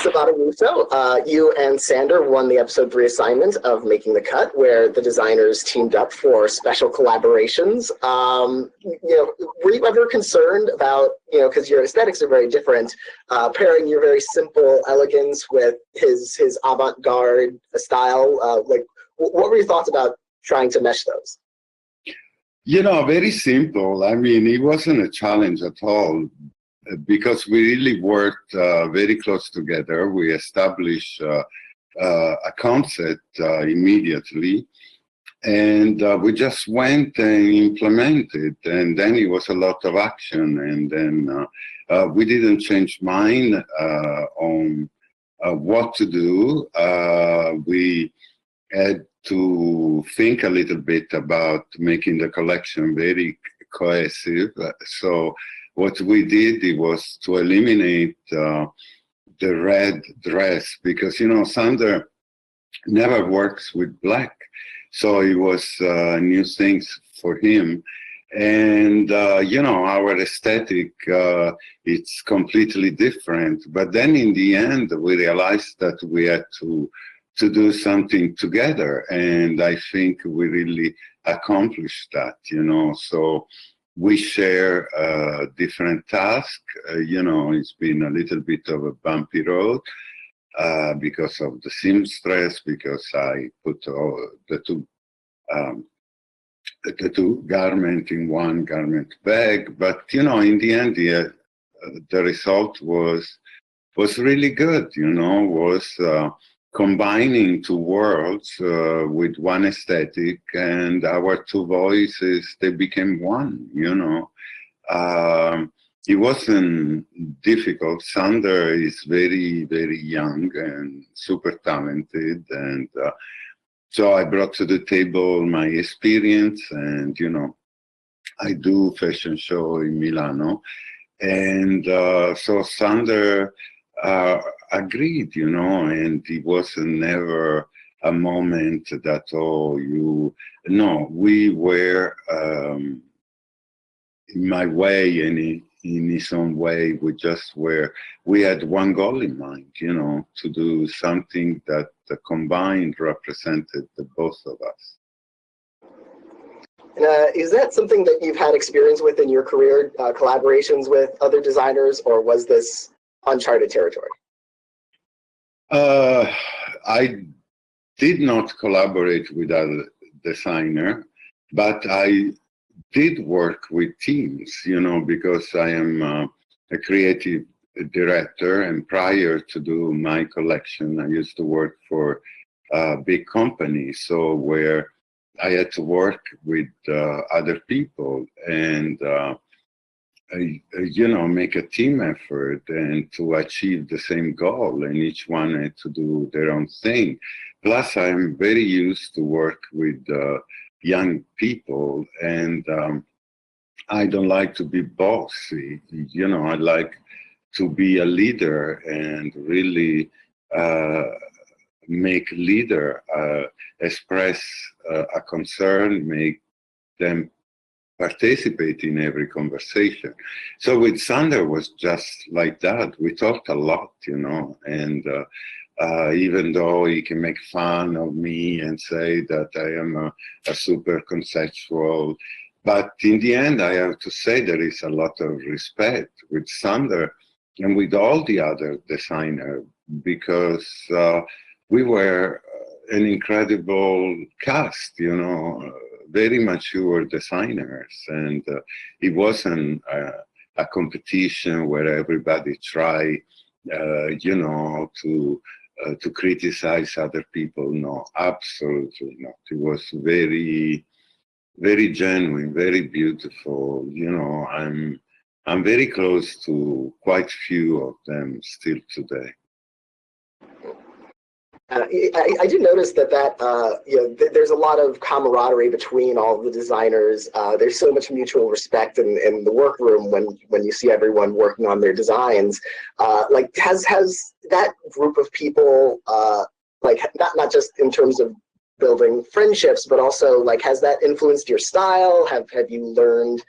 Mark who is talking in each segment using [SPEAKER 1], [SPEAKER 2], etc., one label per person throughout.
[SPEAKER 1] Sabato Russo, you and Sander won the episode 3 assignment of Making the Cut, where the designers teamed up for special collaborations. Were you ever concerned about, because your aesthetics are very different, pairing your very simple elegance with his avant-garde style? What were your thoughts about trying to mesh those?
[SPEAKER 2] Very simple. I mean, it wasn't a challenge at all, because we really worked very close together. We established a concept immediately, and we just went and implemented, and then it was a lot of action, and then we didn't change mind on what to do. We had to think a little bit about making the collection very cohesive. So what we did, it was to eliminate the red dress, because, Sander never works with black. So it was new things for him. And, our aesthetic, it's completely different. But then in the end, we realized that we had to do something together. And I think we really accomplished that, So we share different tasks. It's been a little bit of a bumpy road because of the seamstress, because I put the two garments in one garment bag. But, in the end, the result was really good, was combining two worlds with one aesthetic, and our two voices, they became one, It wasn't difficult. Sander is very, very young and super talented, and so I brought to the table my experience, and, I do fashion show in Milano, and so Sander agreed, and it wasn't never a moment that, we were in my way and in his own way. We had one goal in mind, to do something that combined represented the both of us.
[SPEAKER 1] Is that something that you've had experience with in your career, collaborations with other designers, or was this uncharted territory?
[SPEAKER 2] I did not collaborate with a designer, but I did work with teams, because I am a creative director, and prior to do my collection, I used to work for a big company, so where I had to work with other people and make a team effort and to achieve the same goal, and each one had to do their own thing. Plus, I'm very used to work with young people, and I don't like to be bossy. I like to be a leader and really make leader express a concern, make them participate in every conversation. So with Sander was just like that. We talked a lot, and even though he can make fun of me and say that I am a super conceptual, but in the end, I have to say there is a lot of respect with Sander and with all the other designers, because we were an incredible cast, very mature designers, and it wasn't a competition where everybody tried, to criticize other people. No, absolutely not. It was very, very genuine, very beautiful. I'm very close to quite few of them still today.
[SPEAKER 1] I do notice that there's a lot of camaraderie between all of the designers. There's so much mutual respect in the workroom when you see everyone working on their designs. Has that group of people, not just in terms of building friendships, but also has that influenced your style? Have you learned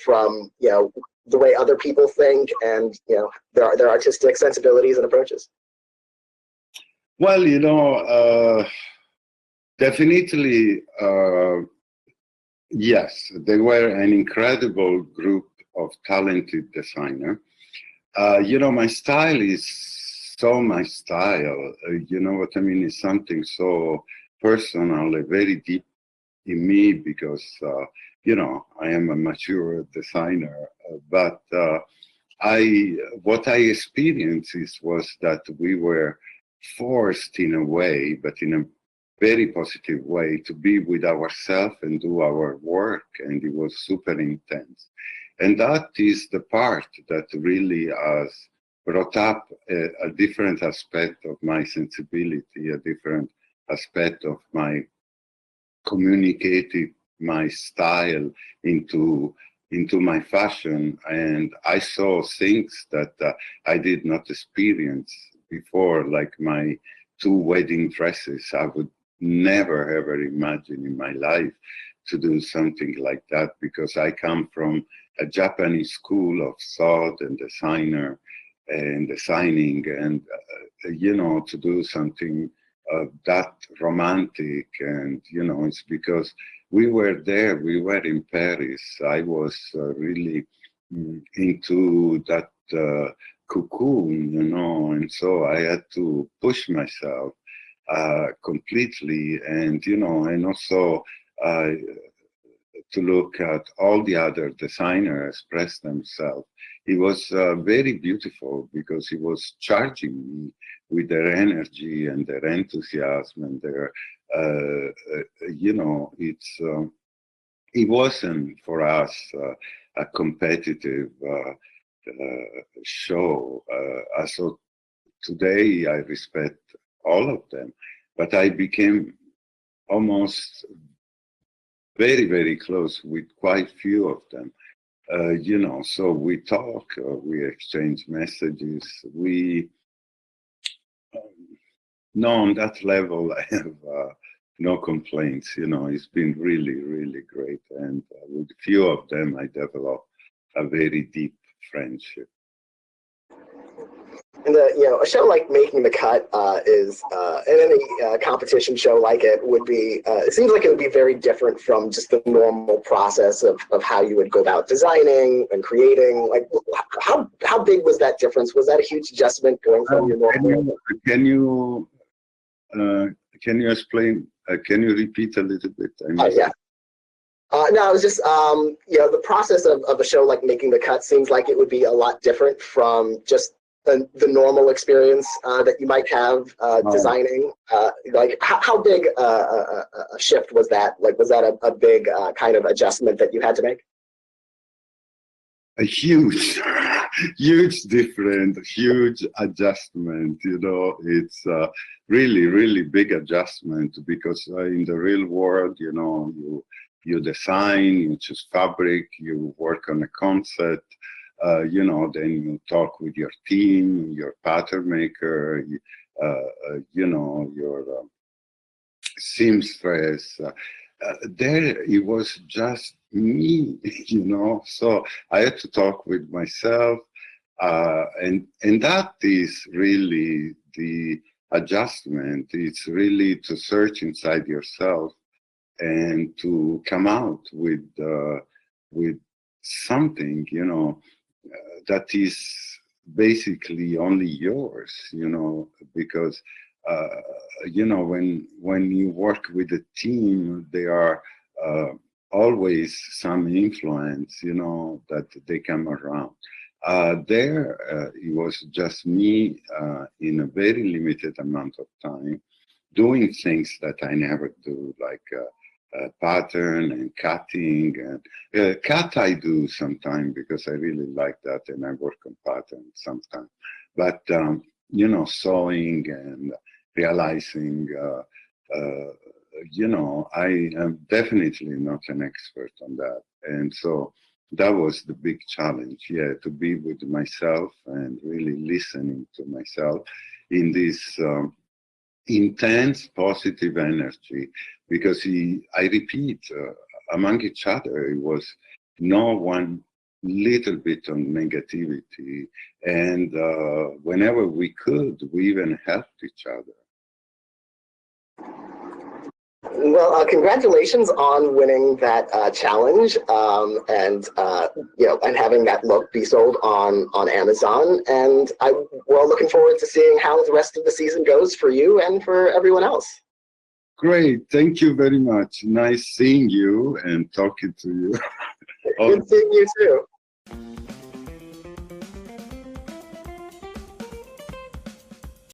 [SPEAKER 1] from the way other people think and their artistic sensibilities and approaches?
[SPEAKER 2] Well, definitely, yes, they were an incredible group of talented designers. My style is so my style. You know what I mean? It's something so personal, very deep in me because, I am a mature designer. But what I experienced was that we were forced in a way, but in a very positive way, to be with ourselves and do our work, and it was super intense. And that is the part that really has brought up a different aspect of my sensibility, a different aspect of my communicating my style into my fashion, and I saw things that I did not experience before, like my two wedding dresses. I would never ever imagine in my life to do something like that, because I come from a Japanese school of thought and designing, and to do something that romantic. And it's because we were there, we were in Paris. I was really into that cocoon, and so I had to push myself completely, and also uh, to look at all the other designers express themselves. It was very beautiful because it was charging me with their energy and their enthusiasm and their, it wasn't for us a competitive show. So today I respect all of them, but I became almost very, very close with quite few of them. So we talk, we exchange messages. No, on that level, I have no complaints. It's been really, really great. And with few of them, I developed a very deep friendship.
[SPEAKER 1] And a show like Making the Cut and any competition show like it would be. It seems like it would be very different from just the normal process of how you would go about designing and creating. Like, how big was that difference? Was that a huge adjustment going from your normal?
[SPEAKER 2] Can you explain? Can you repeat a little bit?
[SPEAKER 1] Yeah. No, I was just, the process of a show like Making the Cut seems like it would be a lot different from just the normal experience that you might have designing. Like, how big a shift was that? Like, was that a big kind of adjustment that you had to make?
[SPEAKER 2] A huge, huge difference, huge adjustment. It's a really, really big adjustment because in the real world, you design, you choose fabric, you work on a concept, then you talk with your team, your pattern maker, your seamstress. There it was just me, so I had to talk with myself, and that is really the adjustment. It's really to search inside yourself and to come out with something, that is basically only yours, because when you work with a team, there are always some influence, that they come around. It was just me in a very limited amount of time doing things that I never do, like pattern and cutting. And cut I do sometimes because I really like that, and I work on pattern sometimes. But sewing and realizing, I am definitely not an expert on that, and so that was the big challenge. Yeah, to be with myself and really listening to myself in this. Intense positive energy, because I repeat, among each other, it was no one little bit on negativity, and whenever we could, we even helped each other.
[SPEAKER 1] Well, congratulations on winning that challenge, and and having that look be sold on Amazon. And we're looking forward to seeing how the rest of the season goes for you and for everyone else.
[SPEAKER 2] Great. Thank you very much. Nice seeing you and talking to you.
[SPEAKER 1] Good seeing you too.